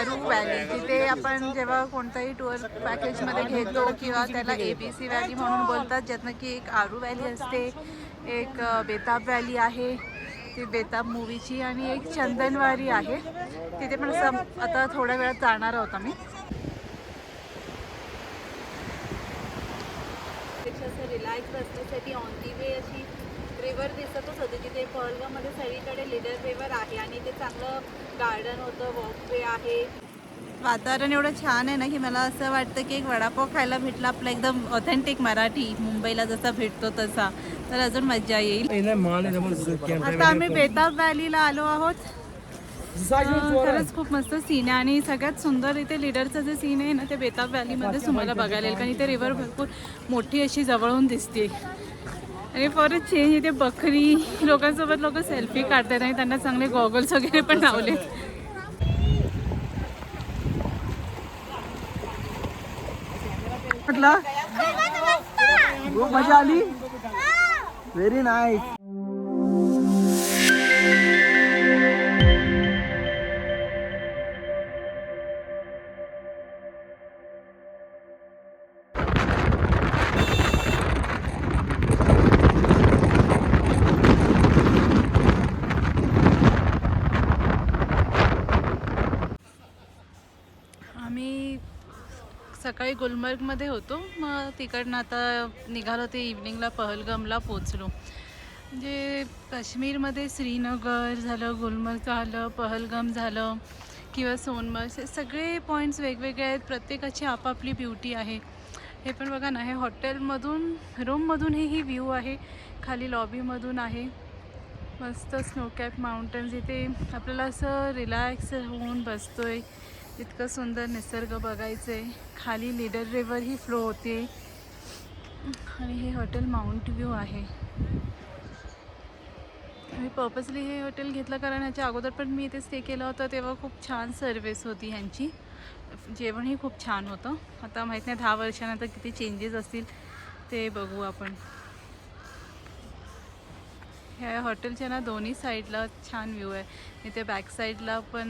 आरू valley, जिथे आपण जेव्हा कोणताही टूर पॅकेजमध्ये घेतो किंवा त्याला ABC व्हॅली म्हणून बोलतात, ज्यातनं की एक आरू व्हॅली असते, एक बेताब व्हॅली आहे ती बेताब मूवीची, आणि एक चंदनवारी आहे. तिथे पण आता थोड्या वेळात जाणार आहोत आम्ही. असं रिलॅक्स बसण्यासाठी ऑन दी वे अशी रिव्हर दिसतच होती, जिथे पहलगाममध्ये सगळीकडे लिडर रिव्हर आहे आणि ते चांगलं गार्डन होतं, वॉकवे आहे. वातावरण एवढं छान आहे ना की मला असं वाटतं की एक वडापाव खायला भेटला आपला एकदम ऑथेंटिक मराठी, मुंबईला जसा भेटतो तसा, तर अजून मजा येईल. आता आम्ही बेताब व्हॅलीला आलो आहोत. खरंच खूप मस्त सीन आहे आणि सगळ्यात सुंदर इथे लिडरचं जे सीन आहे ना ते बेताब व्हॅलीमध्येच तुम्हाला बघायला येईल, कारण इथे रिव्हर भरपूर मोठी अशी जवळून दिसते. आणि फॉर अ चेंज इथे बकरी लोकांसोबत लोक सेल्फी काढतात आणि त्यांना चांगले गॉगल्स वगैरे पण लावले. खूप मजा आली. Very nice. आम्ही सकाळी गुलमर्गमध्ये होतो, मग तिकडनं आता निघालो ते इव्हनिंगला पहलगामला पोचलो. म्हणजे काश्मीरमध्ये श्रीनगर झालं, गुलमर्ग झालं, पहलगाम झालं किंवा सोनमर्ग, हे सगळे पॉईंट्स वेगवेगळे आहेत. प्रत्येकाची आपापली ब्युटी आहे. हे पण बघा ना, हे हॉटेलमधून रूममधून ही व्ह्यू आहे, खाली लॉबीमधून आहे. मस्त स्नोकॅप माउंटन्स, इथे आपल्याला असं रिलॅक्स होऊन बसतोय. इतकं सुंदर निसर्ग बघायचं आहे. खाली लिडर रिव्हर ही फ्लो होते आणि हे हॉटेल माउंट व्ह्यू आहे. मी पर्पजली हे हॉटेल घेतलं कारण ह्याच्या अगोदर पण मी इथे स्टे केलं होतं, तेव्हा खूप छान सर्विस होती ह्यांची. जेवणही खूप छान होतं. आता माहीत नाही 10 वर्षानंतर किती चेंजेस असतील ते बघू आपण. ह्या हॉटेलच्या ना दोन्ही साईडला छान व्ह्यू आहे. इथे बॅक साईडला पण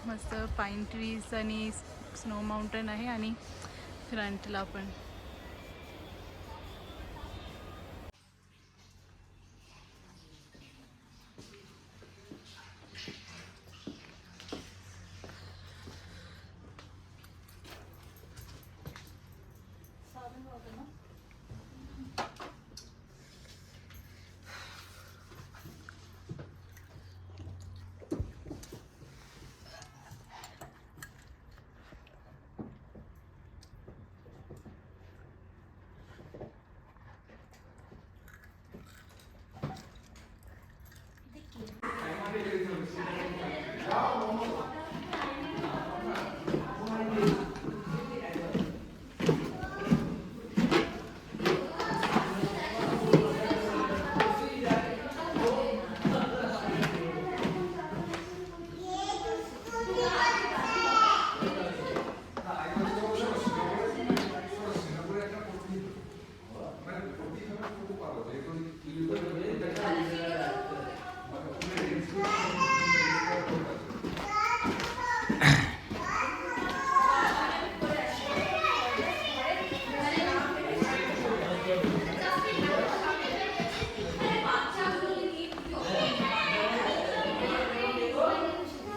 मस्त पाईन ट्रीज आणि स्नो माउंटन आहे आणि फ्रंटला पण.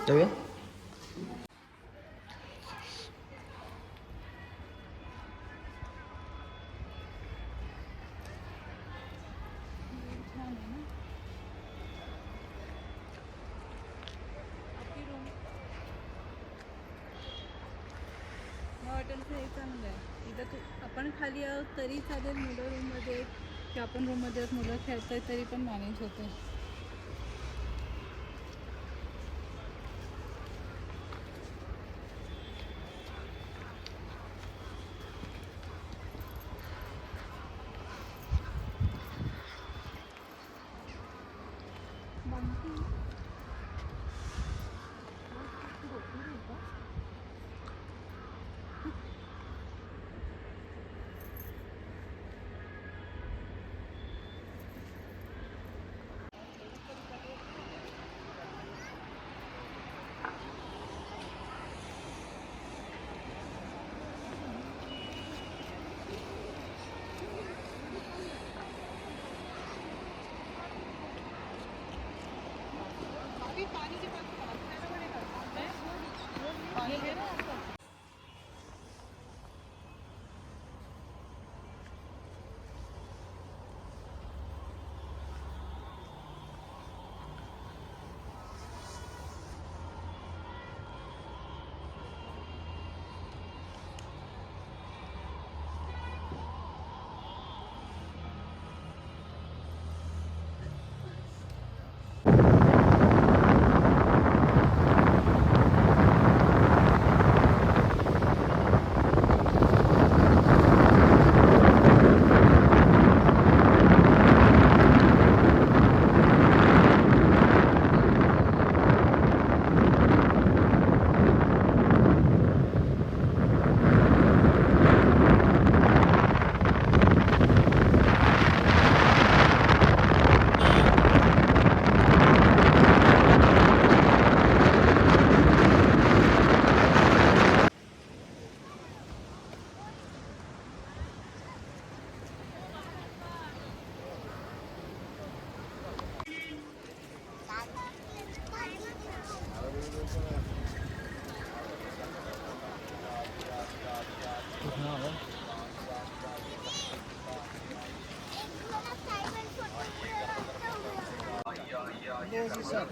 जाऊया. हॉटेलचं हे चांगलं आहे. इथं आपण खाली आहोत तरी चालेल, मुलं रूममध्ये किंवा आपण रूममध्ये आहोत, मुलं खेळत आहेत तरी पण मॅनेज होते.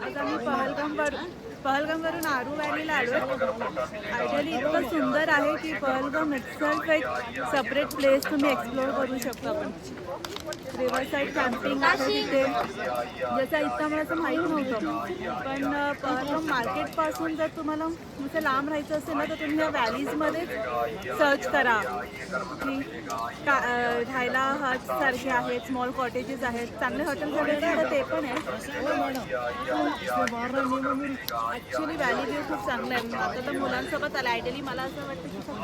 आता मी पहलगामवरून आरू व्हॅलीला आलो. आयडियली इतकं सुंदर आहे की पहलगाम इटसेल्फ एक सेपरेट प्लेस तुम्ही एक्सप्लोअर करू शकता. आपण रिव्हर साईड कॅम्पिंग आहे तिथे, जसं इतकं मला असं माहीत नव्हतं. पण पहलगाम मार्केटपासून जर तुम्हाला असं लांब राहायचं असेल ना, तर तुम्ही या व्हॅलीजमध्ये सर्च करा की राहायला हटसारखे आहेत, स्मॉल कॉटेजेस आहेत, चांगले हॉटेल्स वगैरे तर ते पण आहे. ॲक्च्युली व्हॅली व्ह्यू खूप चांगला आहे. आता तर मुलांसोबत आला. आयडियली मला असं वाटतं की फक्त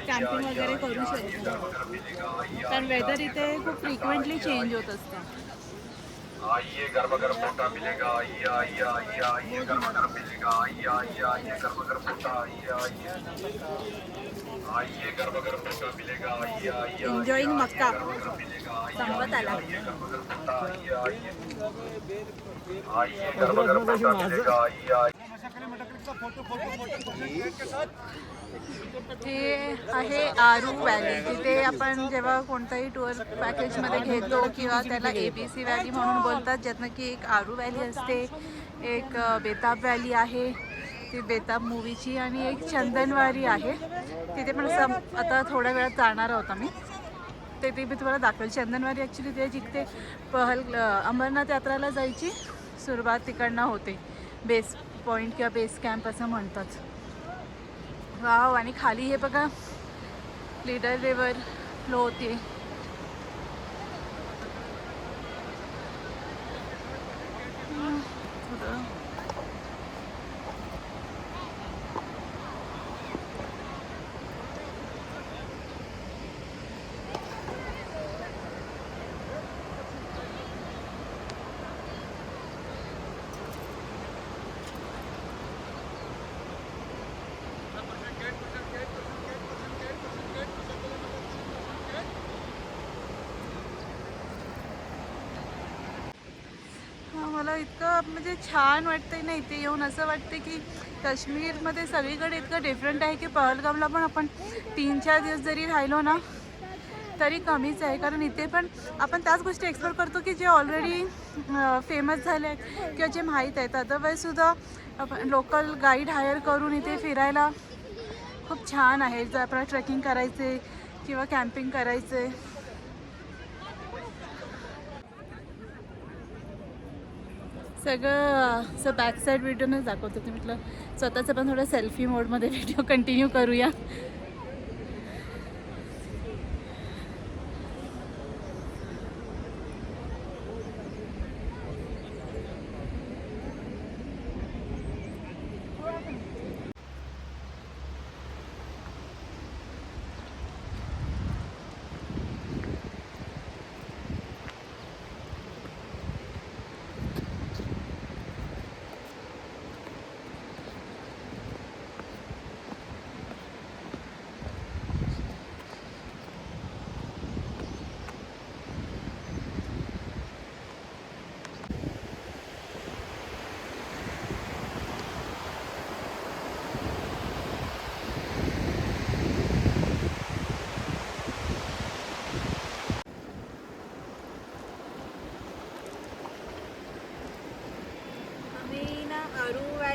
कॅम्पिंग वगैरे करू शकतो, कारण वेदर इथे खूप फ्रिक्वेंटली चेंज होत असतं. आइए गर्म गर्म मोटा मिलेगा, आइए आइए आइए आइए गर्म गर्म मिलेगा, आइए आइए आइए गर्म गर्म मोटा, आइए आइए आइए गर्म गर्म मोटा मिलेगा, आइए आइए एन्जॉईंग मक्का मिलेगा, संपत आला. गर्म गर्म मोटा, आइए आइए आइए गर्म गर्म मोटा मिलेगा, आइए आइए. हे आहे आरू व्हॅली. तिथे आपण जेव्हा कोणताही टूर पॅकेजमध्ये घेतो किंवा त्याला ABC व्हॅली म्हणून बोलतात, ज्यातनं की एक आरू व्हॅली असते, एक बेताब व्हॅली आहे, ती बेताब मूवीची, आणि एक चंदनवारी आहे. तिथे पण आता थोड्या वेळात जाणार आहोत आम्ही. ते मी तुम्हाला दाखवेल. चंदनवारी ॲक्च्युली ते जिथे अमरनाथ यात्राला जायची सुरुवात तिकडनं होते. बेस पॉईंट किंवा बेस कॅम्प असं म्हणतात. वाव. आणि खाली हे बघा लीडर रिव्हर फ्लो होते. मला इतकं म्हणजे छान वाटतंय ना इथे येऊन. असं वाटतं की काश्मीरमध्ये सगळीकडे इतकं डिफरंट आहे की पहलगामला पण आपण 3-4 दिवस जरी राहिलो ना तरी कमीच आहे. कारण इथे पण आपण त्याच गोष्टी एक्सप्लोर करतो की जे ऑलरेडी फेमस झाले आहेत किंवा जे माहीत आहेत. अदरवाईजसुद्धा आपण लोकल गाईड हायर करून इथे फिरायला खूप छान आहे. जर आपल्याला ट्रेकिंग करायचे किंवा कॅम्पिंग करायचे. सगळं असं बॅक साईड व्हिडिओनच दाखवतो. ते म्हटलं स्वतःचं पण थोडं सेल्फी मोडमध्ये व्हिडिओ कंटिन्यू करूया.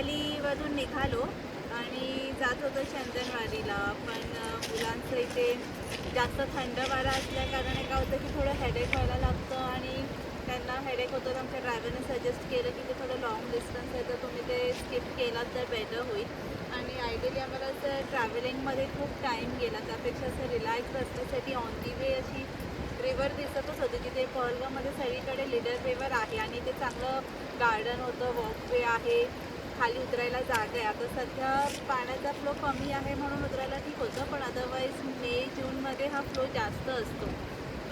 व्हॅलीवरून निघालो आणि जात होतो चंदनवाडीला. पण मुलांचं इथे जास्त थंड वारा असल्या कारणाने काय होतं की थोडं हेडेक व्हायला लागतं आणि त्यांना हेडेक होतं. तर आमच्या ड्रायव्हरने सजेस्ट केलं की ते थोडं लॉंग डिस्टन्स आहे तर तुम्ही ते स्किप केलात तर बेटर होईल. आणि आयडियली आम्हाला असं ट्रॅव्हलिंगमध्ये खूप टाईम गेला, त्यापेक्षा असं रिलॅक्स बसण्यासाठी ऑन दी वे अशी रिव्हर दिसतच होती. तिथे पहलगाममध्ये सगळीकडे लीडर रिव्हर आहे आणि ते चांगलं गार्डन होतं, वॉकवे आहे, खाली उतरायला जागा आहे. आता सध्या पाण्याचा फ्लो कमी आहे म्हणून उतरायला ठीक होतं, पण अदरवाईज मे जूनमध्ये हा फ्लो जास्त असतो.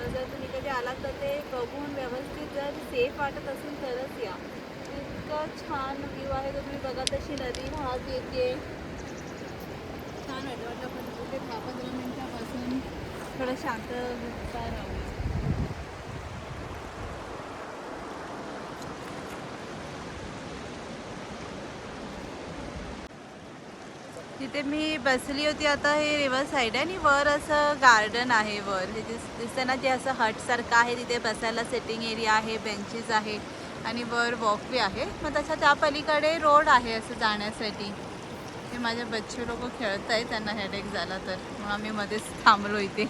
जर तुम्ही कधी आलात तर ते बघून व्यवस्थित जर सेफ वाटत असेल तरच या. इतकं छान व्ह्यू आहे. तर तुम्ही बघा तशी नदी वाहत येते, छान वाटलं. पण तिथे 10-15 मिनिटापासून थोडं शांत राहू. तिथे मी बसली होती. आता हे रिव्हर साईड आहे आणि वर असं गार्डन आहे. वर हे दिसतं ना, जे असं हटसारखं आहे. तिथे बसायला सिटिंग एरिया आहे, बेंचेस आहे आणि वर वॉकवे आहे. मग तसं त्या पलीकडे रोड आहे असं जाण्यासाठी. हे माझे बच्चे लोक खेळत आहेत, त्यांना हेडेक झाला तर मग आम्ही मध्येच थांबलो इथे.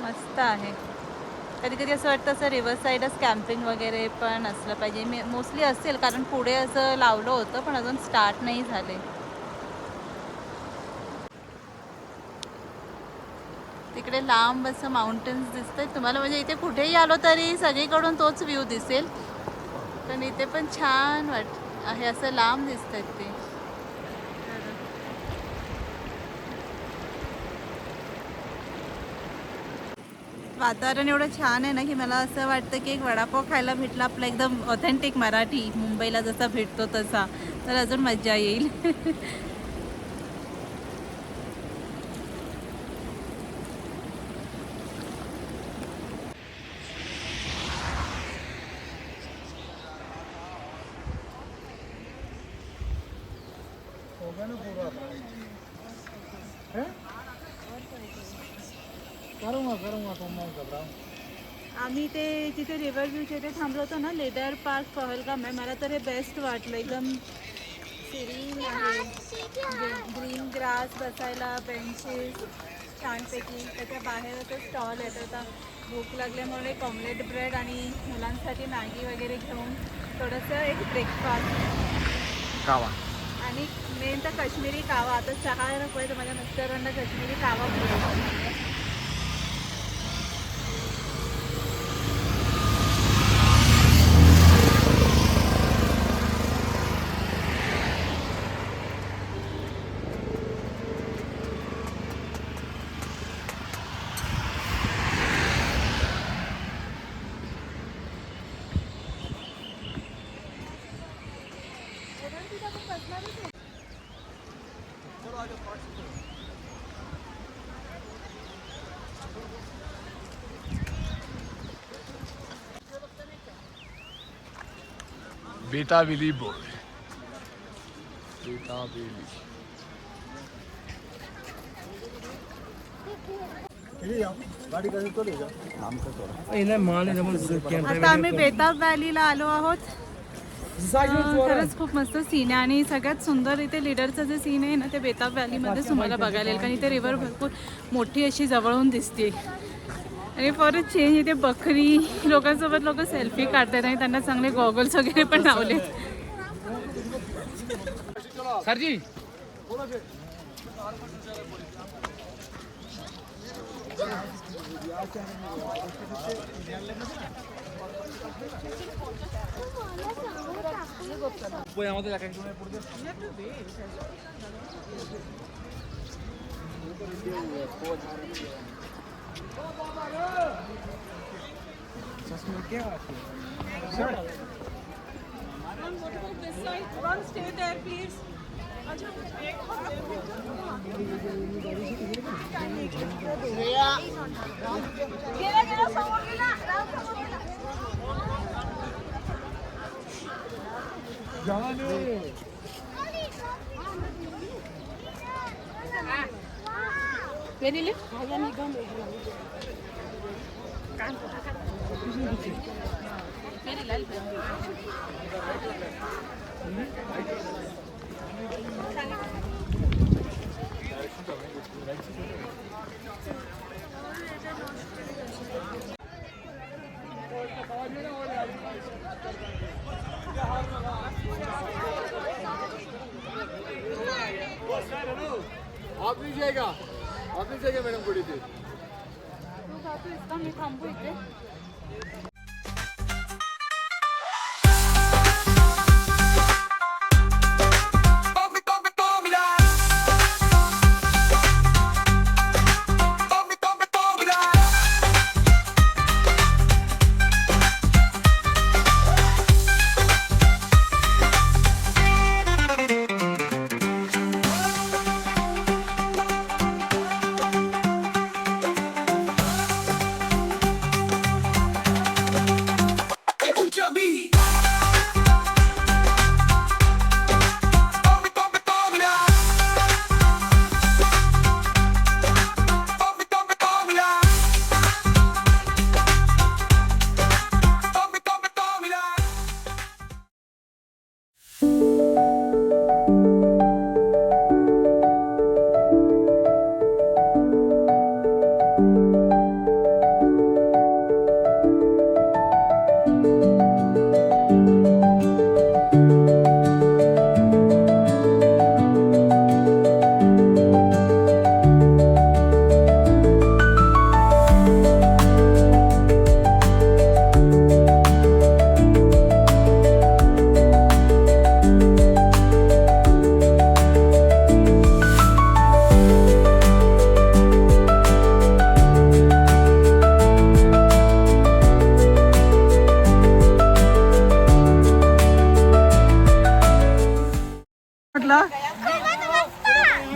मस्त आहे. कधी कधी असं वाटतं असं रिव्हर साईडच कॅम्पिंग वगैरे पण असलं पाहिजे. मोस्टली असेल, कारण पुढे असं लावलं होतं पण अजून स्टार्ट नाही झाले. तिकडे लांब असं माउंटेन्स दिसत आहेत तुम्हाला. म्हणजे इथे कुठेही आलो तरी सगळीकडून तोच व्ह्यू दिसेल, पण इथे पण छान आहे. असं लांब दिसत आहेत ते. वातावरण एवढं छान आहे ना की मला असं वाटतं की एक वडापाव खायला भेटला आपला एकदम ऑथेंटिक मराठी, मुंबईला जसा भेटतो तसा, तर अजून मजा येईल. आम्ही ते तिथे रिव्हर व्ह्यूच्या इथे थांबलो होतो ना, लेदर पार्क पहलगाम आहे. मला तर हे बेस्ट वाटलं. एकदम सिरीन आहे, ग्रीन ग्रास, बसायला बेंचेस छानपैकी. त्याच्या बाहेर असं स्टॉल आहे. तर आता भूक लागल्यामुळे एक ऑमलेट ब्रेड आणि मुलांसाठी मॅगी वगैरे घेऊन थोडंसं एक ब्रेकफास्ट कावा आणि मेन तर काश्मीरी कावा. आता 6 रुपये तर माझ्या मिस्टरांना काश्मीरी कावा मिळेल. बेतावेली बोल, बेतावेली. आता आम्ही बेताब व्हॅलीला आलो आहोत. खरंच खूप मस्त सीन आहे आणि सगळ्यात सुंदर इथे लीडरचं जे सीन आहे ना ते बेताब व्हॅलीमध्ये तुम्हाला बघायला येईल, कारण इथे रिव्हर भरपूर मोठी अशी जवळून दिसते. आणि फॉर चेंज इथे बकरी लोकांसोबत लोक सेल्फी काढतात आणि त्यांना चांगले गॉगल्स वगैरे पण लावले. सरजी আমাদের এক একজনের পড়বে। चश्मे क्या Where do you live? Office आहे का मॅडम कुठे ते तू खातोयस का? मी थांबू इथे.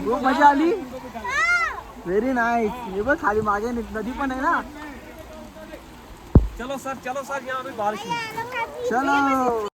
खूप मजा आली. Very nice. हे बघ खाली मागे नदी पण आहे ना. चलो सर यहाँ पे बारिश चलो